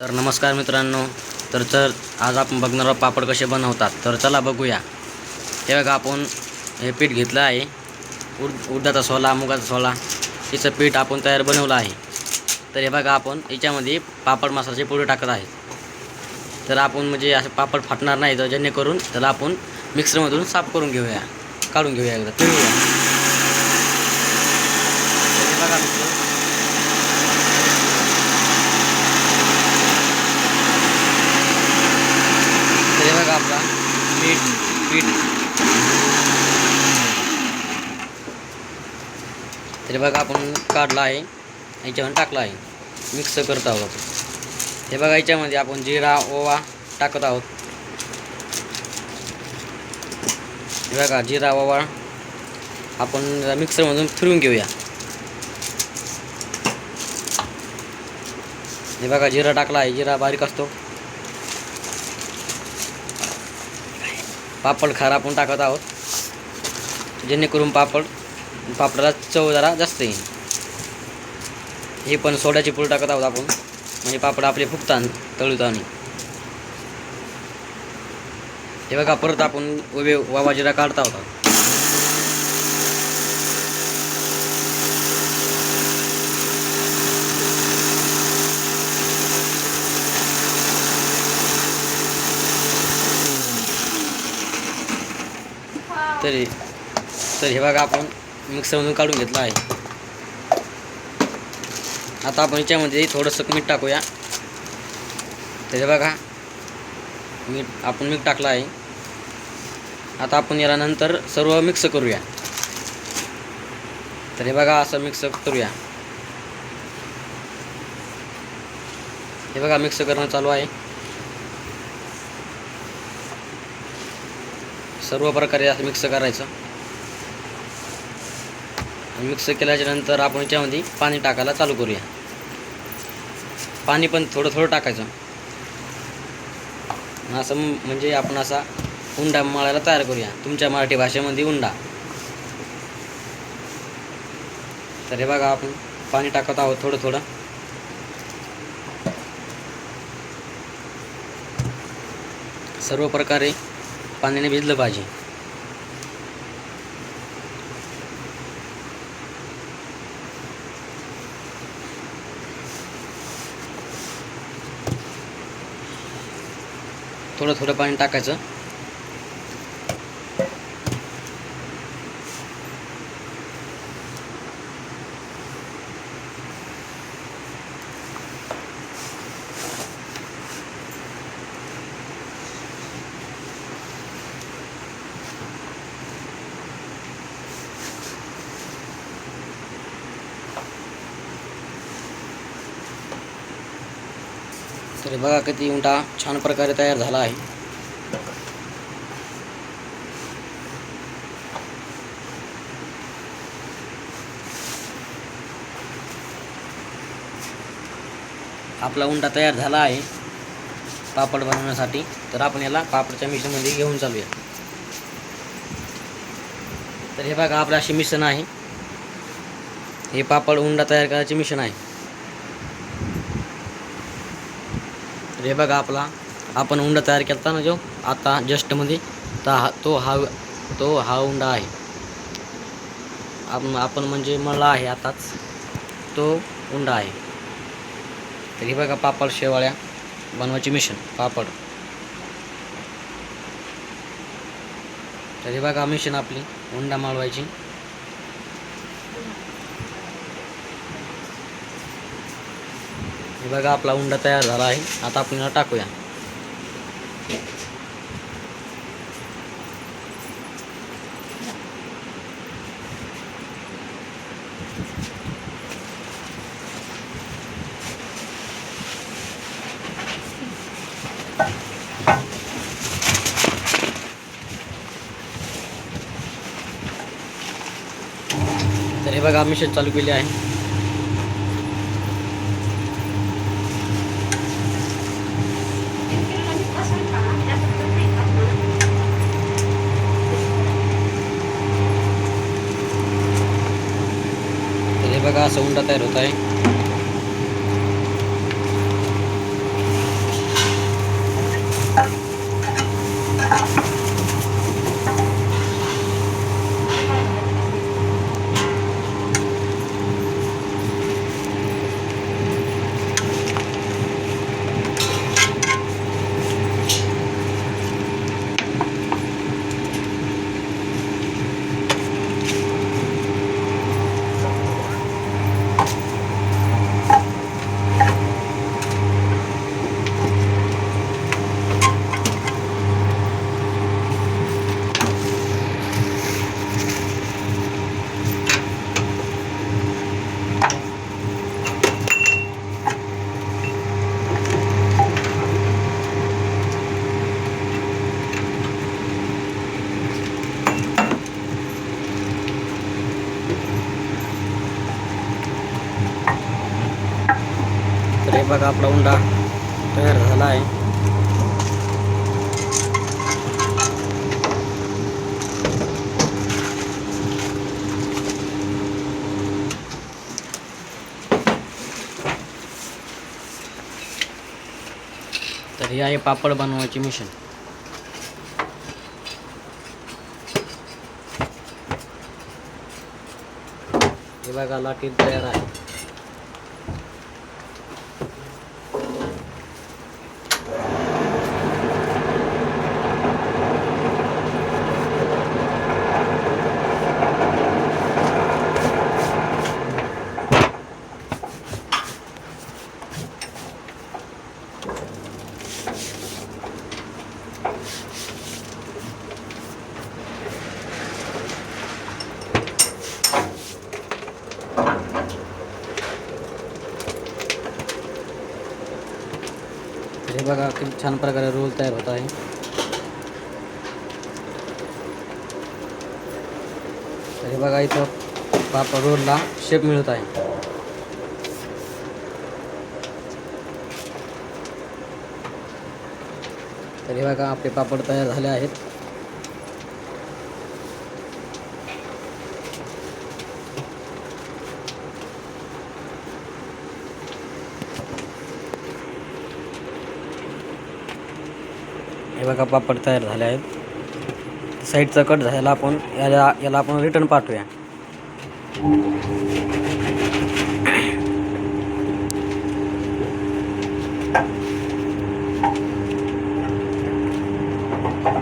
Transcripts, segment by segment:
तर नमस्कार मित्रांनो. तर आज आपण बघणार आहोत पापड कसे बनवतात. तर चला बघूया. हे बघा, आपण हे पीठ घेतलं आहे. उडदाचा सोला, मुगाचा सोला, तिचं पीठ आपण तयार बनवलं आहे. तर हे बघा, आपण याच्यामध्ये पापड मसाल्याचे पुढे टाकत आहे. तर आपण म्हणजे असं पापड फाटणार नाही, तर जेणेकरून त्याला आपण मिक्सरमधून साफ करून घेऊया, काढून घेऊया, एकदा पिळूया. हे बघा मित्र, हे बघा आपला पीठ तरी बघा आपण काढला आहे, याच्यामध्ये टाकला आहे, मिक्स करत आहोत आपण. हे बघा, याच्यामध्ये आपण जिरा, ओवा टाकत आहोत. हे बघा, जिरा, ओवा आपण मिक्सरमधून फिरून घेऊया. हे बघा, जिरा टाकला आहे, जिरा बारीक असतो. पापड खार आपण टाकत आहोत, जेणेकरून पापडाला चव जरा जास्त येईल. हे पण सोड्याची पूड टाकत आहोत आपण, म्हणजे पापड आपले फुगतात तळूतानी. हे बघा, परत आपण ओवा जिरा काढता होता. तर हे बघा, आपण मिक्सरमधून काढून घेतलं आहे. आता आपण याच्यामध्ये थोडंसं मीठ टाकूया. तर हे बघा, आपण मीठ टाकलं आहे. आता आपण याला नंतर सर्व मिक्स करूया. तर हे बघा, असं मिक्स करूया. हे बघा, मिक्स करणं चालू आहे. सर्व प्रकारे असं मिक्स करायचं. मिक्स केल्याच्या नंतर आपण याच्यामध्ये पाणी टाकायला चालू करूया. पाणी पण थोडं थोडं टाकायचं, असं म्हणजे आपण असा उंडा मळायला तयार करूया, तुमच्या मराठी भाषेमध्ये उंडा. तर हे बघा, आपण पाणी टाकत आहोत थोडं थोडं. सर्व प्रकारे पाण्याने भिजलं पाहिजे. थोडं थोडं पाणी टाकायचं. तर बघा, किती उंडा छान प्रकारे तयार झाला आहे. आपला उंडा तयार झाला आहे पापड बनवण्यासाठी. तर आपण याला पापडच्या मिश्रणमध्ये घेऊन चालूया. तर हे बघा, आपलं असे मिश्रण आहे. हे पापड उंडा तयार करायचे मिश्रण आहे. तर हे बघा, आपण उंडा तयार केला ना, जो आता जस्टमध्ये, तो हा उंडा आहे. आपण म्हणजे मळला आहे आताच तो उंडा आहे. तर हे बघा, पापड शेवाळ्या बनवायची मिश्रण पापड. तर हे बघा, मिश्रण आपली उंडा माळवायची. हे बघा, आपला उंडा तयार झाला आहे. आता आपण याला टाकूया. तर हे बघा, मिश्रण चालू केले आहे. तर हे बघा, असं उंडा तयार होत आहे. बघा आपला उंडा तयार झाला आहे. तर हे आहे पापड बनवायची मशीन. हे बघा लाटी तयार आहे. हे बघा किती छान प्रकारे रोल तयार होत आहे. तर हे बघा इथं पापड रोलला शेप मिळत आहे. तर हे बघा आपले पापड तयार झाले आहेत. हे बघा पापड तयार झाले आहेत. साईडचा कट झाला आपण याला आपण रिटर्न पाठवूया.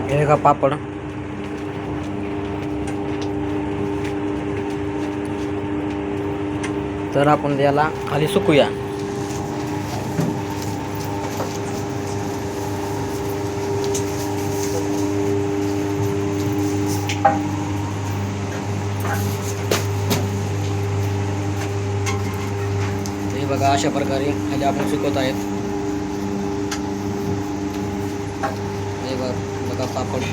हे बघा पापड. तर आपण याला खाली सुकूया. हे बघा अशा प्रकारे खाली आपण सुकवत आहेत. हे बघा पापड.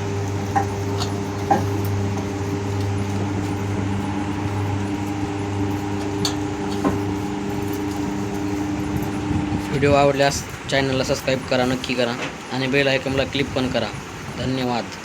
व्हिडिओ आवडल्यास चॅनलला सबस्क्राईब करा, नक्की करा आणि बेल आयकॉनला क्लिक पण करा. धन्यवाद.